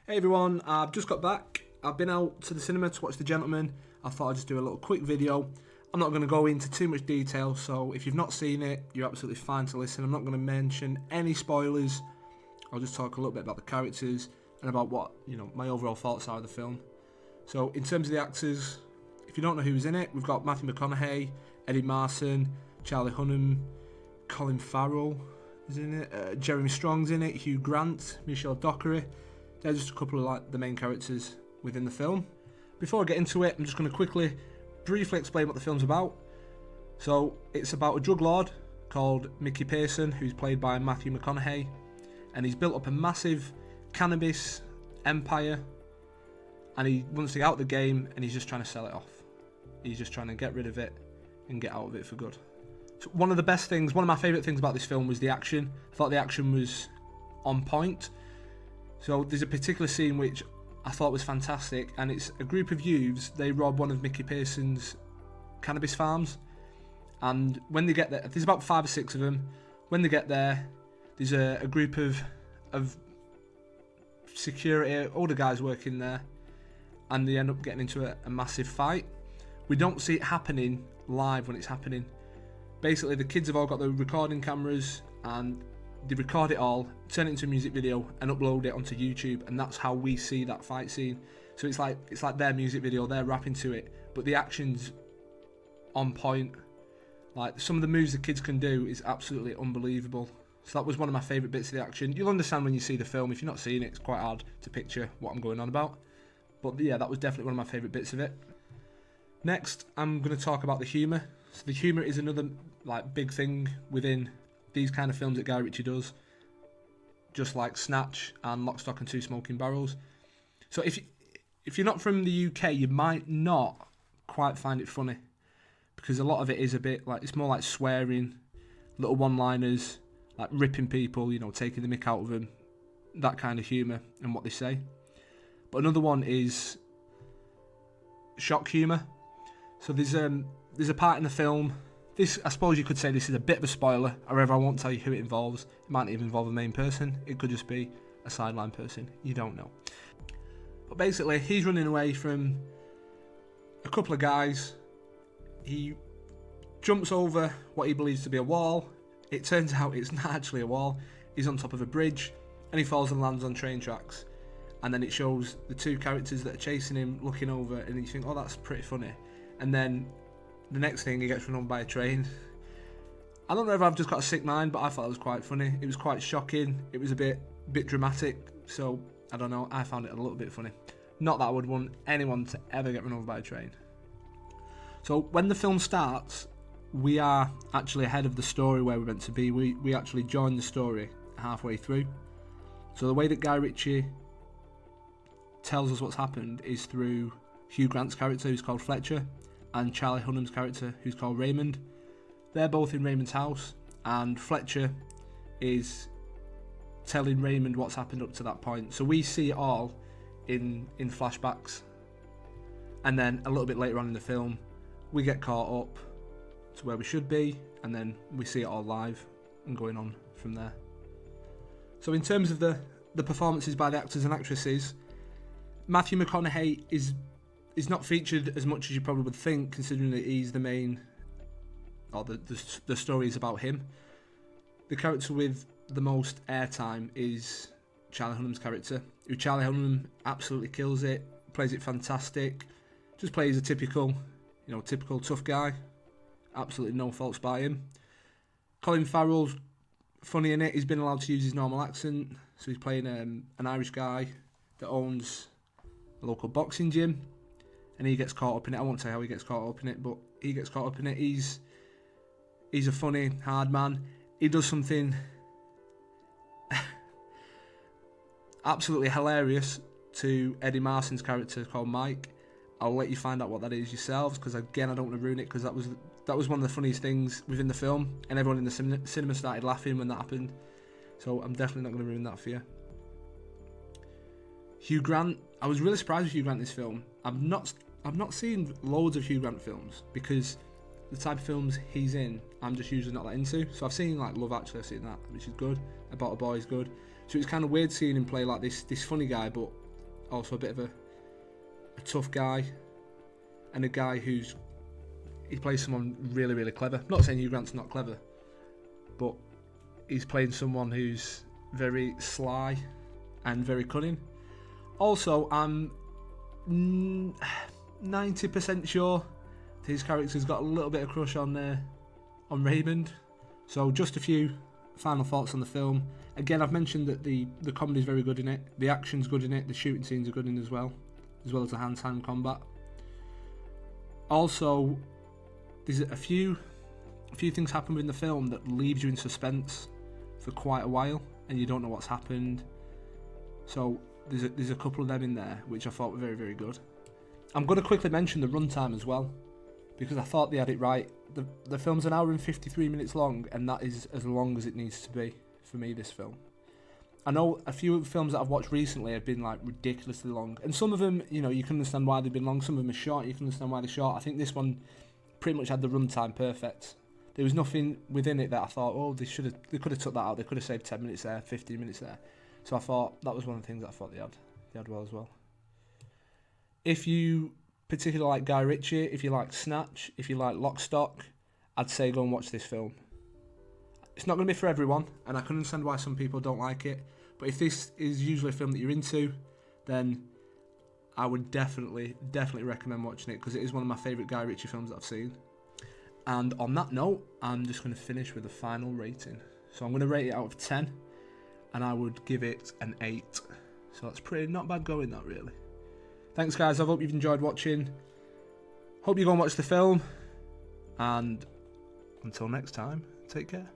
Hey everyone, I've just got back. I've been out to the cinema to watch The Gentleman. I thought I'd just do a little quick video. I'm not going to go into too much detail, so if you've not seen it, you're absolutely fine to listen. I'm not going to mention any spoilers. I'll just talk a little bit about the characters and about what, my overall thoughts are of the film. So in terms of the actors, if you don't know who's in it, we've got Matthew McConaughey, Eddie Marsan, Charlie Hunnam, Colin Farrell is in it, Jeremy Strong's in it, Hugh Grant, Michelle Dockery. They're just a couple of the main characters within the film. Before I get into it, I'm just going to briefly explain what the film's about. So it's about a drug lord called Mickey Pearson, who's played by Matthew McConaughey, and he's built up a massive cannabis empire, and he wants to get out of the game, and he's just trying to sell it off. He's just trying to get rid of it and get out of it for good. So one of my favourite things about this film was the action. I thought the action was on point. So there's a particular scene which I thought was fantastic, and it's a group of youths. They rob one of Mickey Pearson's cannabis farms, and when they get there, there's about 5 or 6 of them. When they get there, there's a group of security, older guys working there, and they end up getting into a massive fight. We don't see it happening live when it's happening. Basically, the kids have all got the recording cameras, and they record it all, turn it into a music video, and upload it onto YouTube, and that's how we see that fight scene. So it's like their music video, they're rapping to it, but the action's on point. Like, some of the moves the kids can do is absolutely unbelievable. So that was one of my favourite bits of the action. You'll understand when you see the film. If you're not seeing it, it's quite hard to picture what I'm going on about. But yeah, that was definitely one of my favourite bits of it. Next, I'm going to talk about the humour. So the humour is another big thing within these kind of films that Guy Ritchie does, just like Snatch and Lock, Stock and Two Smoking Barrels. So if you're not from the UK, you might not quite find it funny, because a lot of it is a bit it's more like swearing, little one-liners, like ripping people, taking the mick out of them, that kind of humour and what they say. But another one is shock humour. So there's a part in the film. This, I suppose you could say this is a bit of a spoiler, however I won't tell you who it involves. It might not even involve a main person, it could just be a sideline person, you don't know. But basically, he's running away from a couple of guys. He jumps over what he believes to be a wall. It turns out it's not actually a wall. He's on top of a bridge, and he falls and lands on train tracks. And then it shows the two characters that are chasing him looking over, and you think, oh, that's pretty funny. And then the next thing, he gets run over by a train. I don't know if I've just got a sick mind, but I thought it was quite funny. It was quite shocking. It was a bit dramatic. So, I don't know. I found it a little bit funny. Not that I would want anyone to ever get run over by a train. So, when the film starts, we are actually ahead of the story where we're meant to be. We actually join the story halfway through. So, the way that Guy Ritchie tells us what's happened is through Hugh Grant's character, who's called Fletcher, and Charlie Hunnam's character, who's called Raymond. They're both in Raymond's house, and Fletcher is telling Raymond what's happened up to that point. So we see it all in flashbacks, and then a little bit later on in the film, we get caught up to where we should be, and then we see it all live and going on from there. So in terms of the performances by the actors and actresses, Matthew McConaughey is not featured as much as you probably would think, considering that he's the main, or the story is about him. The character with the most airtime is Charlie Hunnam's character, who Charlie Hunnam absolutely kills it, plays it fantastic, just plays a typical tough guy, absolutely no faults by him. Colin Farrell's funny in it. He's been allowed to use his normal accent, so he's playing an Irish guy that owns a local boxing gym. And he gets caught up in it. I won't say how he gets caught up in it, but he gets caught up in it. He's a funny, hard man. He does something absolutely hilarious to Eddie Marsan's character called Mike. I'll let you find out what that is yourselves, because again, I don't want to ruin it, because that was one of the funniest things within the film, and everyone in the cinema started laughing when that happened. So I'm definitely not going to ruin that for you. Hugh Grant. I was really surprised with Hugh Grant in this film. I've not seen loads of Hugh Grant films, because the type of films he's in, I'm just usually not that into. So I've seen Love Actually, I've seen that, which is good. About a Boy is good. So it's kind of weird seeing him play like this funny guy, but also a bit of a tough guy, and a guy he plays someone really, really clever. I'm not saying Hugh Grant's not clever, but he's playing someone who's very sly and very cunning. Also, I'm 90% sure his character's got a little bit of crush on Raymond. So just a few final thoughts on the film. Again, I've mentioned that the comedy's very good in it, the action's good in it, the shooting scenes are good in it as well as the hand-to-hand combat. Also, there's a few things happen in the film that leaves you in suspense for quite a while, and you don't know what's happened. So there's a couple of them in there which I thought were very, very good. I'm going to quickly mention the runtime as well, because I thought they had it right. The film's an hour and 53 minutes long, and that is as long as it needs to be for me, this film. I know a few films that I've watched recently have been like ridiculously long, and some of them, you can understand why they've been long. Some of them are short, you can understand why they're short. I think this one pretty much had the runtime perfect. There was nothing within it that I thought, oh, they could have took that out. They could have saved 10 minutes there, 15 minutes there. So I thought that was one of the things that I thought they had well as well. If you particularly like Guy Ritchie, if you like Snatch, if you like Lock, Stock, I'd say go and watch this film. It's not going to be for everyone, and I can understand why some people don't like it, but if this is usually a film that you're into, then I would definitely recommend watching it, because it is one of my favourite Guy Ritchie films that I've seen. And on that note, I'm just going to finish with a final rating. So I'm going to rate it out of 10, and I would give it an 8. So that's pretty not bad going, that really. Thanks guys, I hope you've enjoyed watching. Hope you go and watch the film, and until next time, take care.